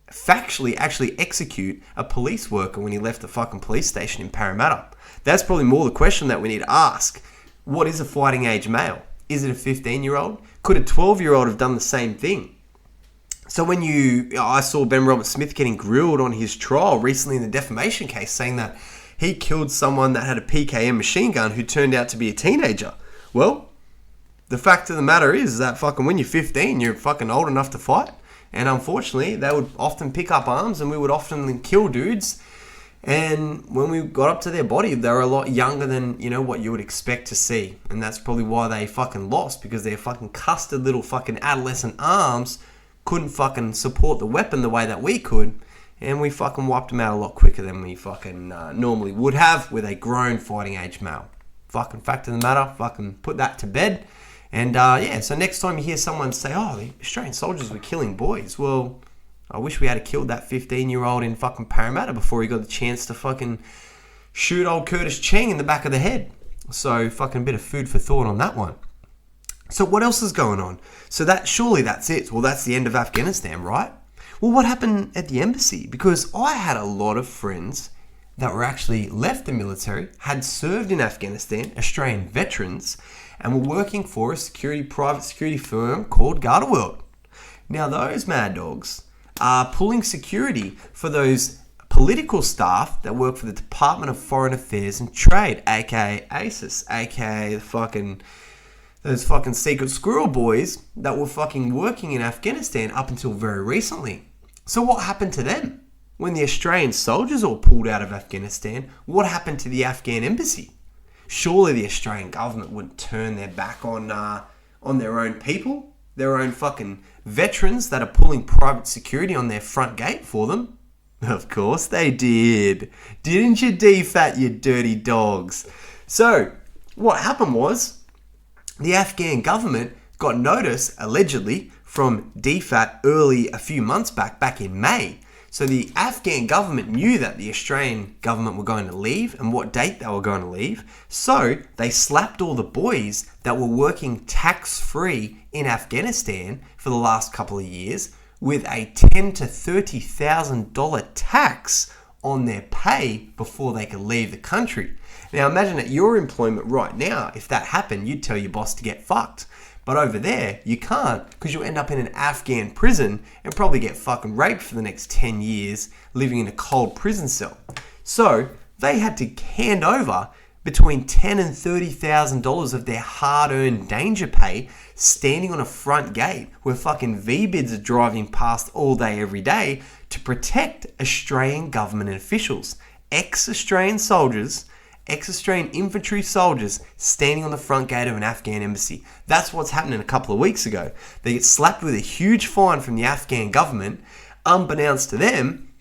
factually actually execute a police worker when he left the fucking police station in Parramatta? That's probably more the question that we need to ask. What is a fighting age male? Is it a 15-year-old? Could a 12-year-old have done the same thing? So I saw Ben Roberts-Smith getting grilled on his trial recently in the defamation case, saying that he killed someone that had a PKM machine gun who turned out to be a teenager. Well, the fact of the matter is that fucking when you're 15, you're fucking old enough to fight. And unfortunately, they would often pick up arms and we would often kill dudes. And when we got up to their body, they were a lot younger than, what you would expect to see. And that's probably why they fucking lost, because their fucking custard little fucking adolescent arms couldn't fucking support the weapon the way that we could. And we fucking wiped them out a lot quicker than we fucking normally would have with a grown fighting age male. Fucking fact of the matter, fucking put that to bed. And so next time you hear someone say, oh, the Australian soldiers were killing boys, well, I wish we had killed that 15-year-old in fucking Parramatta before he got the chance to fucking shoot old Curtis Cheng in the back of the head. So fucking a bit of food for thought on that one. So what else is going on? So surely that's it. Well, that's the end of Afghanistan, right? Well, what happened at the embassy? Because I had a lot of friends that were actually left the military, had served in Afghanistan, Australian veterans, and were working for a private security firm called Gardaworld. Now, those mad dogs are pulling security for those political staff that work for the Department of Foreign Affairs and Trade, aka ASIS, aka those fucking secret squirrel boys that were fucking working in Afghanistan up until very recently. So what happened to them? When the Australian soldiers all pulled out of Afghanistan, what happened to the Afghan embassy? Surely the Australian government wouldn't turn their back on their own people, their own fucking veterans that are pulling private security on their front gate for them. Of course they did. Didn't you, DFAT, you dirty dogs? So, what happened was, the Afghan government got notice, allegedly, from DFAT a few months back in May. So the Afghan government knew that the Australian government were going to leave and what date they were going to leave. So they slapped all the boys that were working tax-free in Afghanistan for the last couple of years with a $10,000 to $30,000 tax on their pay before they could leave the country. Now imagine at your employment right now, if that happened, you'd tell your boss to get fucked. But over there, you can't, because you'll end up in an Afghan prison and probably get fucking raped for the next 10 years living in a cold prison cell. So they had to hand over between $10,000 and $30,000 of their hard-earned danger pay standing on a front gate where fucking VBIDs are driving past all day, every day to protect Australian government officials, ex-Australian soldiers, ex-Australian infantry soldiers standing on the front gate of an Afghan embassy. That's what's happening a couple of weeks ago. They get slapped with a huge fine from the Afghan government, unbeknownst to them.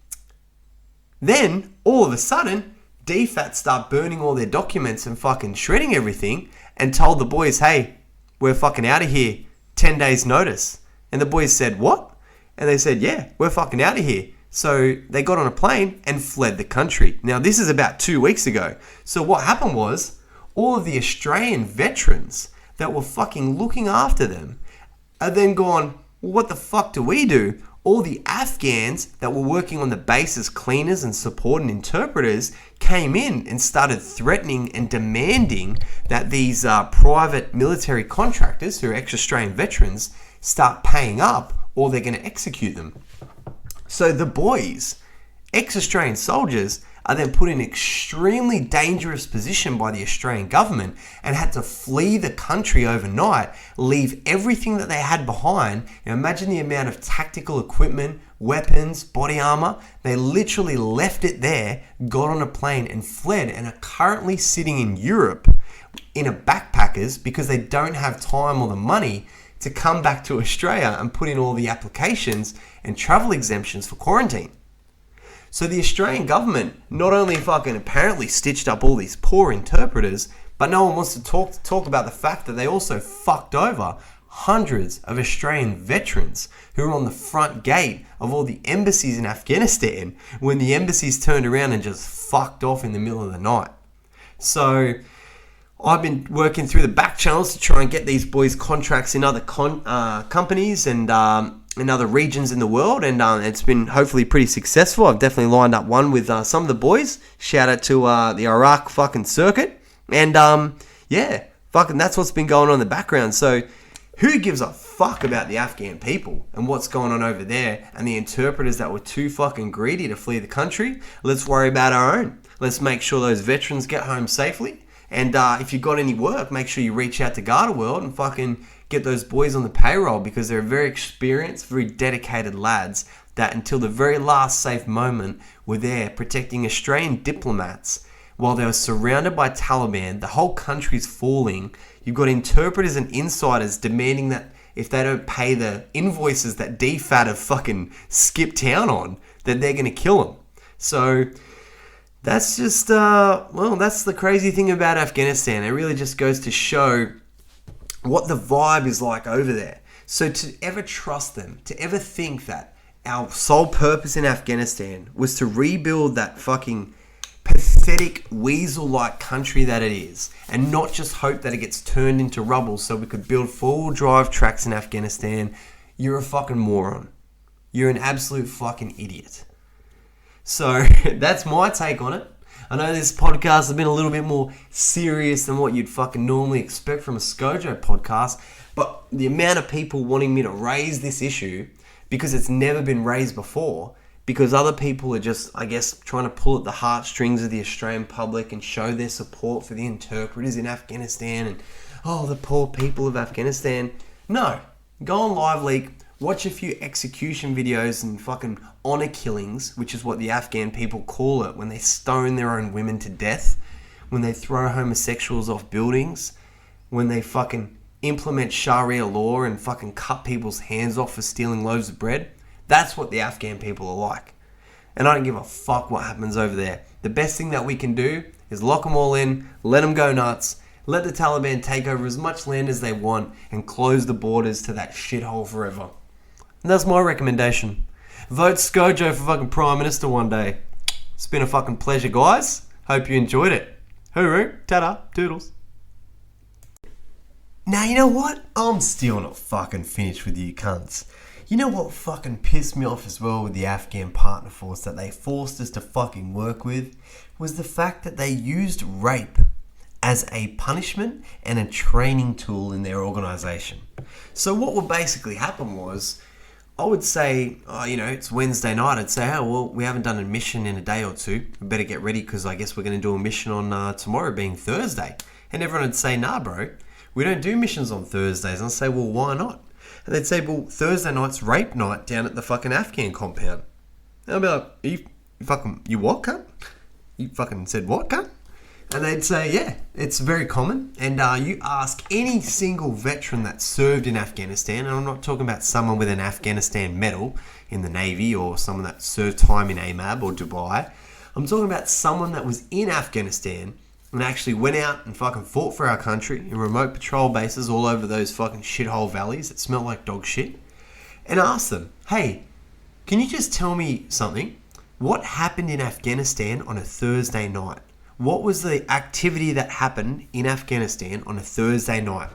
Then, all of a sudden, DFAT start burning all their documents and fucking shredding everything and told the boys, hey, we're fucking out of here, 10 days notice. And the boys said, what? And they said, yeah, we're fucking out of here. So they got on a plane and fled the country. Now, this is about 2 weeks ago. So what happened was all of the Australian veterans that were fucking looking after them are then gone, well, what the fuck do we do? All the Afghans that were working on the base as cleaners and support and interpreters came in and started threatening and demanding that these private military contractors who are ex-Australian veterans start paying up or they're going to execute them. So the boys, ex-Australian soldiers, are then put in an extremely dangerous position by the Australian government and had to flee the country overnight, leave everything that they had behind. Now imagine the amount of tactical equipment, weapons, body armor. They literally left it there, got on a plane and fled, and are currently sitting in Europe in a backpackers because they don't have time or the money to come back to Australia and put in all the applications and travel exemptions for quarantine. So the Australian government not only fucking apparently stitched up all these poor interpreters, but no one wants to talk about the fact that they also fucked over hundreds of Australian veterans who were on the front gate of all the embassies in Afghanistan when the embassies turned around and just fucked off in the middle of the night. So I've been working through the back channels to try and get these boys contracts in other companies and in other regions in the world, and it's been hopefully pretty successful. I've definitely lined up one with some of the boys. Shout out to the Iraq fucking circuit, and yeah, fucking that's what's been going on in the background. So who gives a fuck about the Afghan people and what's going on over there and the interpreters that were too fucking greedy to flee the country? Let's worry about our own. Let's make sure those veterans get home safely. And if you've got any work, make sure you reach out to Garda World and fucking get those boys on the payroll, because they're very experienced, very dedicated lads that until the very last safe moment were there protecting Australian diplomats while they were surrounded by Taliban. The whole country's falling. You've got interpreters and insiders demanding that if they don't pay the invoices that DFAT have fucking skipped town on, that they're going to kill them. So that's just, that's the crazy thing about Afghanistan. It really just goes to show what the vibe is like over there. So to ever trust them, to ever think that our sole purpose in Afghanistan was to rebuild that fucking pathetic weasel-like country that it is, and not just hope that it gets turned into rubble so we could build four-wheel drive tracks in Afghanistan, you're a fucking moron. You're an absolute fucking idiot. So that's my take on it. I know this podcast has been a little bit more serious than what you'd fucking normally expect from a Scojo podcast, but the amount of people wanting me to raise this issue because it's never been raised before, because other people are just, I guess, trying to pull at the heartstrings of the Australian public and show their support for the interpreters in Afghanistan and, oh, the poor people of Afghanistan. No, go on Live Leak, watch a few execution videos and fucking honor killings, which is what the Afghan people call it, when they stone their own women to death, when they throw homosexuals off buildings, when they fucking implement Sharia law and fucking cut people's hands off for stealing loaves of bread. That's what the Afghan people are like. And I don't give a fuck what happens over there. The best thing that we can do is lock them all in, let them go nuts, let the Taliban take over as much land as they want, and close the borders to that shithole forever. And that's my recommendation. Vote Scojo for fucking Prime Minister one day. It's been a fucking pleasure, guys. Hope you enjoyed it. Hooroo, ta-da, toodles. Now, you know what? I'm still not fucking finished with you cunts. You know what fucking pissed me off as well with the Afghan partner force that they forced us to fucking work with? Was the fact that they used rape as a punishment and a training tool in their organisation. So what would basically happen was, I would say, it's Wednesday night. I'd say, oh, well, we haven't done a mission in a day or two. We better get ready because I guess we're going to do a mission on tomorrow being Thursday. And everyone would say, nah, bro, we don't do missions on Thursdays. And I'd say, well, why not? And they'd say, well, Thursday night's rape night down at the fucking Afghan compound. And I'd be like, you what, cunt? You fucking said what, cunt? And they'd say, yeah, it's very common. And you ask any single veteran that served in Afghanistan, and I'm not talking about someone with an Afghanistan medal in the Navy or someone that served time in AMAB or Dubai. I'm talking about someone that was in Afghanistan and actually went out and fucking fought for our country in remote patrol bases all over those fucking shithole valleys that smell like dog shit. And asked them, hey, Can you just tell me something? What happened in Afghanistan on a Thursday night? What was the activity that happened in Afghanistan on a Thursday night?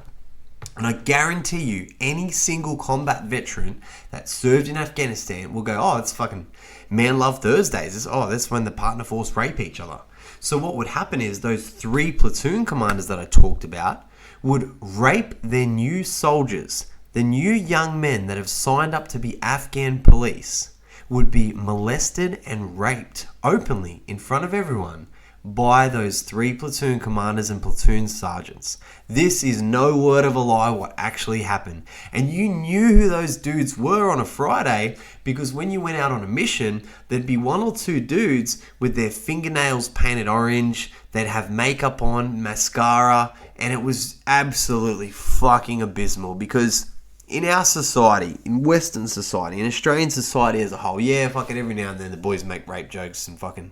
And I guarantee you, any single combat veteran that served in Afghanistan will go, oh, it's fucking Man Love Thursdays. That's when the partner force rape each other. So what would happen is those 3 platoon commanders that I talked about would rape their new soldiers. The new young men that have signed up to be Afghan police would be molested and raped openly in front of everyone by those 3 platoon commanders and platoon sergeants. This is no word of a lie what actually happened. And you knew who those dudes were on a Friday because when you went out on a mission, there'd be 1 or 2 dudes with their fingernails painted orange, they'd have makeup on, mascara, and it was absolutely fucking abysmal because in our society, in Western society, in Australian society as a whole, yeah, fucking every now and then the boys make rape jokes and fucking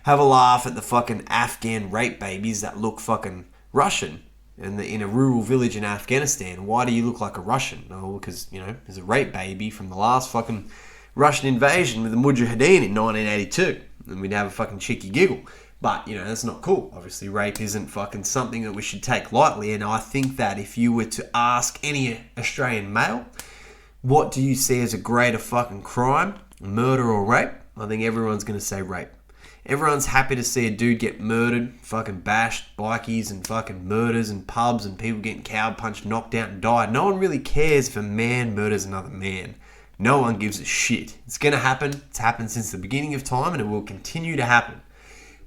have a laugh at the fucking Afghan rape babies that look fucking Russian in a rural village in Afghanistan. Why do you look like a Russian? Oh, because, there's a rape baby from the last fucking Russian invasion with the Mujahideen in 1982. And we'd have a fucking cheeky giggle. But, that's not cool. Obviously, rape isn't fucking something that we should take lightly. And I think that if you were to ask any Australian male, what do you see as a greater fucking crime, murder or rape? I think everyone's going to say rape. Everyone's happy to see a dude get murdered, fucking bashed, bikies and fucking murders and pubs and people getting cow punched, knocked out and died. No one really cares if a man murders another man. No one gives a shit. It's going to happen. It's happened since the beginning of time and it will continue to happen.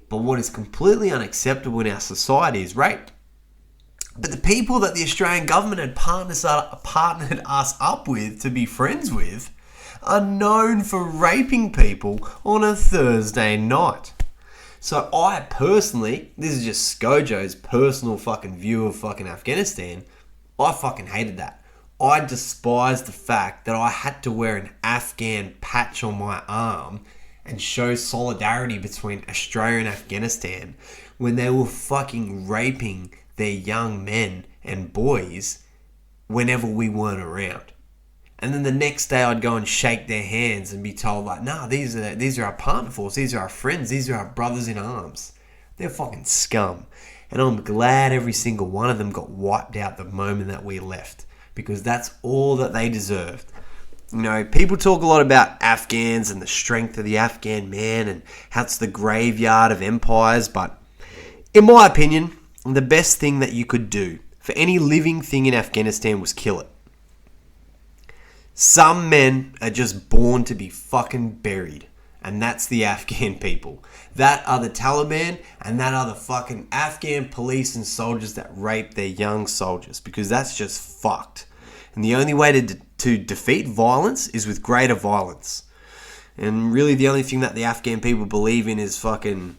But what is completely unacceptable in our society is rape. But the people that the Australian government had partnered us up with to be friends with are known for raping people on a Thursday night. So I personally, this is just Skojo's personal fucking view of fucking Afghanistan, I fucking hated that. I despised the fact that I had to wear an Afghan patch on my arm and show solidarity between Australia and Afghanistan when they were fucking raping their young men and boys whenever we weren't around. And then the next day I'd go and shake their hands and be told like, nah, these are our partner force, these are our friends, these are our brothers in arms. They're fucking scum. And I'm glad every single one of them got wiped out the moment that we left because that's all that they deserved. People talk a lot about Afghans and the strength of the Afghan man and how it's the graveyard of empires, but in my opinion, the best thing that you could do for any living thing in Afghanistan was kill it. Some men are just born to be fucking buried, and that's the Afghan people. That are the Taliban, and that are the fucking Afghan police and soldiers that rape their young soldiers, because that's just fucked. And the only way to defeat violence is with greater violence. And really the only thing that the Afghan people believe in is fucking,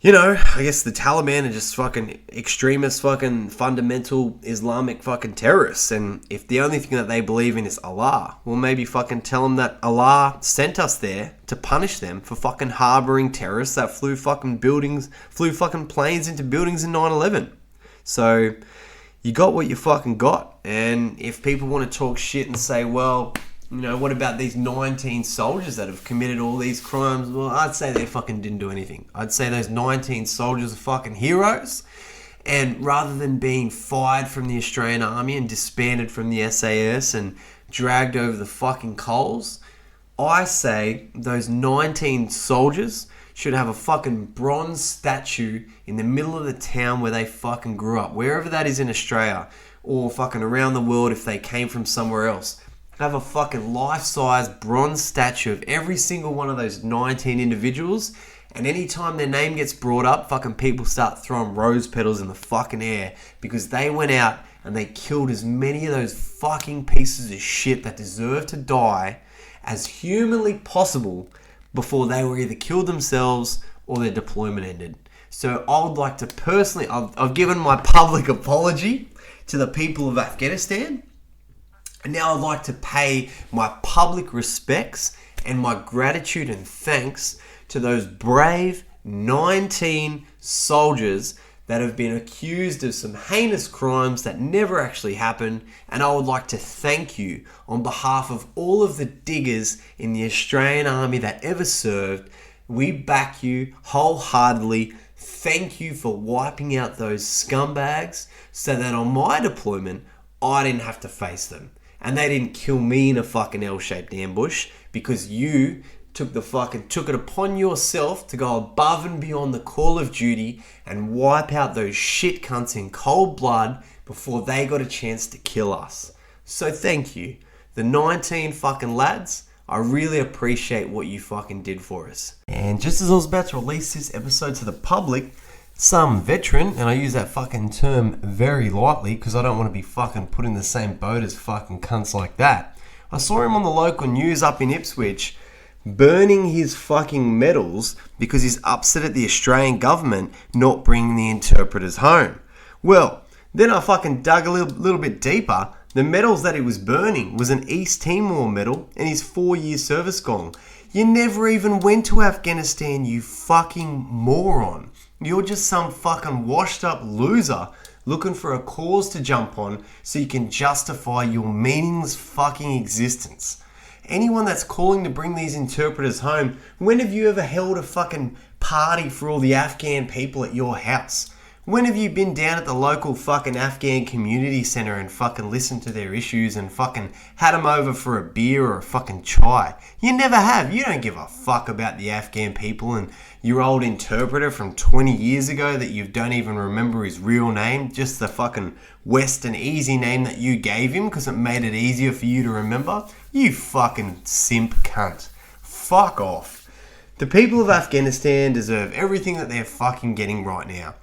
I guess the Taliban are just fucking extremist, fucking fundamental Islamic fucking terrorists. And if the only thing that they believe in is Allah, well, maybe fucking tell them that Allah sent us there to punish them for fucking harboring terrorists that flew fucking planes into buildings in 9/11. So you got what you fucking got. And if people want to talk shit and say, well, what about these 19 soldiers that have committed all these crimes? Well, I'd say they fucking didn't do anything. I'd say those 19 soldiers are fucking heroes. And rather than being fired from the Australian Army and disbanded from the SAS and dragged over the fucking coals, I say those 19 soldiers should have a fucking bronze statue in the middle of the town where they fucking grew up. Wherever that is in Australia or fucking around the world if they came from somewhere else. Have a fucking life-size bronze statue of every single one of those 19 individuals, and anytime their name gets brought up, fucking people start throwing rose petals in the fucking air because they went out and they killed as many of those fucking pieces of shit that deserve to die as humanly possible before they were either killed themselves or their deployment ended. So I would like to personally, I've given my public apology to the people of Afghanistan. And now I'd like to pay my public respects and my gratitude and thanks to those brave 19 soldiers that have been accused of some heinous crimes that never actually happened, and I would like to thank you on behalf of all of the diggers in the Australian Army that ever served. We back you wholeheartedly. Thank you for wiping out those scumbags so that on my deployment, I didn't have to face them. And they didn't kill me in a fucking L-shaped ambush because you took it upon yourself to go above and beyond the call of duty and wipe out those shit cunts in cold blood before they got a chance to kill us. So thank you. The 19 fucking lads, I really appreciate what you fucking did for us. And just as I was about to release this episode to the public, some veteran, and I use that fucking term very lightly because I don't want to be fucking put in the same boat as fucking cunts like that. I saw him on the local news up in Ipswich burning his fucking medals because he's upset at the Australian government not bringing the interpreters home. Well, then I fucking dug a little bit deeper. The medals that he was burning was an East Timor medal and his 4-year service gone. You never even went to Afghanistan, you fucking moron. You're just some fucking washed up loser looking for a cause to jump on so you can justify your meaningless fucking existence. Anyone that's calling to bring these interpreters home, when have you ever held a fucking party for all the Afghan people at your house? When have you been down at the local fucking Afghan community centre and fucking listened to their issues and fucking had them over for a beer or a fucking chai? You never have. You don't give a fuck about the Afghan people and your old interpreter from 20 years ago that you don't even remember his real name, just the fucking Western easy name that you gave him because it made it easier for you to remember. You fucking simp cunt. Fuck off. The people of Afghanistan deserve everything that they're fucking getting right now.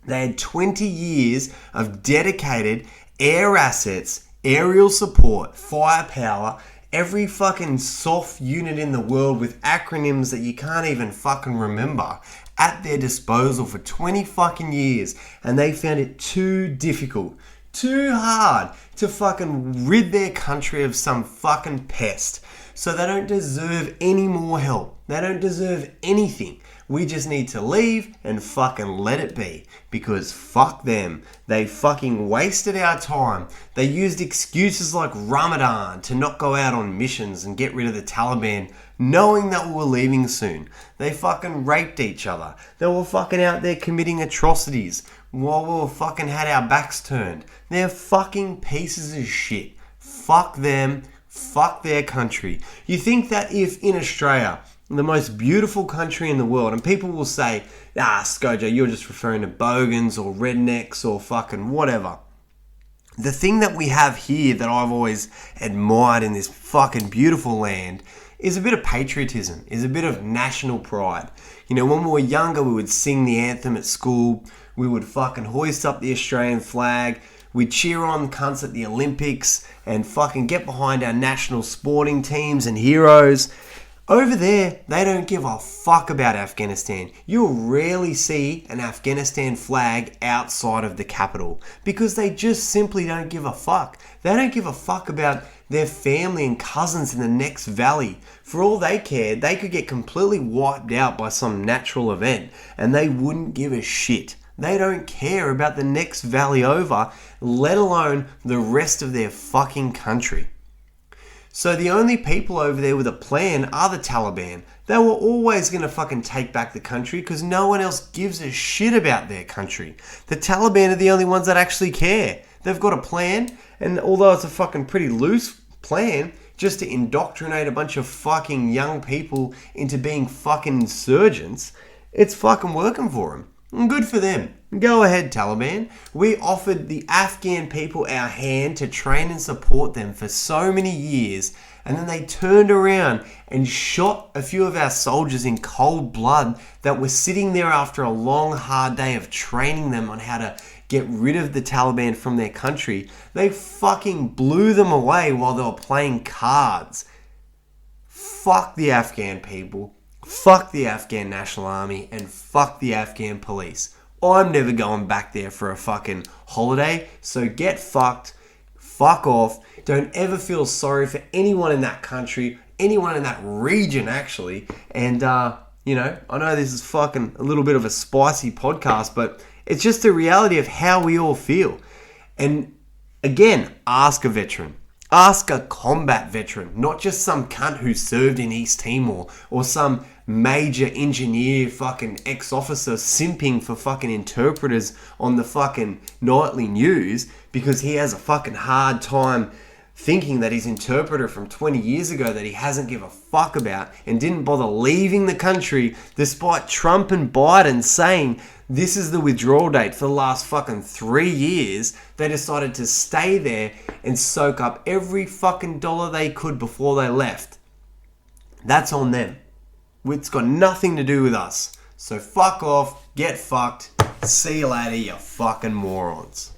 They had 20 years of dedicated air assets, aerial support, firepower, every fucking soft unit in the world with acronyms that you can't even fucking remember at their disposal for 20 fucking years. And they found it too difficult, too hard to fucking rid their country of some fucking pest. So they don't deserve any more help. They don't deserve anything. We just need to leave and fucking let it be. Because fuck them. They fucking wasted our time. They used excuses like Ramadan to not go out on missions and get rid of the Taliban, knowing that we were leaving soon. They fucking raped each other. They were fucking out there committing atrocities while we were fucking had our backs turned. They're fucking pieces of shit. Fuck them. Fuck their country. You think that if in Australia, the most beautiful country in the world, and people will say, Scojo, you're just referring to bogans or rednecks or fucking whatever. The thing that we have here that I've always admired in this fucking beautiful land is a bit of patriotism, is a bit of national pride. You know, when we were younger, we would sing the anthem at school, we would fucking hoist up the Australian flag, we'd cheer on cunts at the Olympics and fucking get behind our national sporting teams and heroes. Over there, they don't give a fuck about Afghanistan. You'll rarely see an Afghanistan flag outside of the capital because they just simply don't give a fuck. They don't give a fuck about their family and cousins in the next valley. For all they cared, they could get completely wiped out by some natural event and they wouldn't give a shit. They don't care about the next valley over, let alone the rest of their fucking country. So the only people over there with a plan are the Taliban. They were always going to fucking take back the country because no one else gives a shit about their country. The Taliban are the only ones that actually care. They've got a plan, and although it's a fucking pretty loose plan, just to indoctrinate a bunch of fucking young people into being fucking insurgents, it's fucking working for them. And good for them. Go ahead, Taliban. We offered the Afghan people our hand to train and support them for so many years, and then they turned around and shot a few of our soldiers in cold blood that were sitting there after a long, hard day of training them on how to get rid of the Taliban from their country. They fucking blew them away while they were playing cards. Fuck the Afghan people. Fuck the Afghan National Army and fuck the Afghan police. I'm never going back there for a fucking holiday, so get fucked, fuck off. Don't ever feel sorry for anyone in that country, anyone in that region actually. And, I know this is fucking a little bit of a spicy podcast, but It's just the reality of how we all feel. And again, ask a veteran. Ask a combat veteran, not just some cunt who served in East Timor or some major engineer fucking ex-officer simping for fucking interpreters on the fucking nightly news because he has a fucking hard time thinking that his interpreter from 20 years ago that he hasn't give a fuck about and didn't bother leaving the country despite Trump and Biden saying this is the withdrawal date for the last fucking 3 years. They decided to stay there and soak up every fucking dollar they could before they left. That's on them. It's got nothing to do with us. So fuck off, get fucked, see you later, you fucking morons.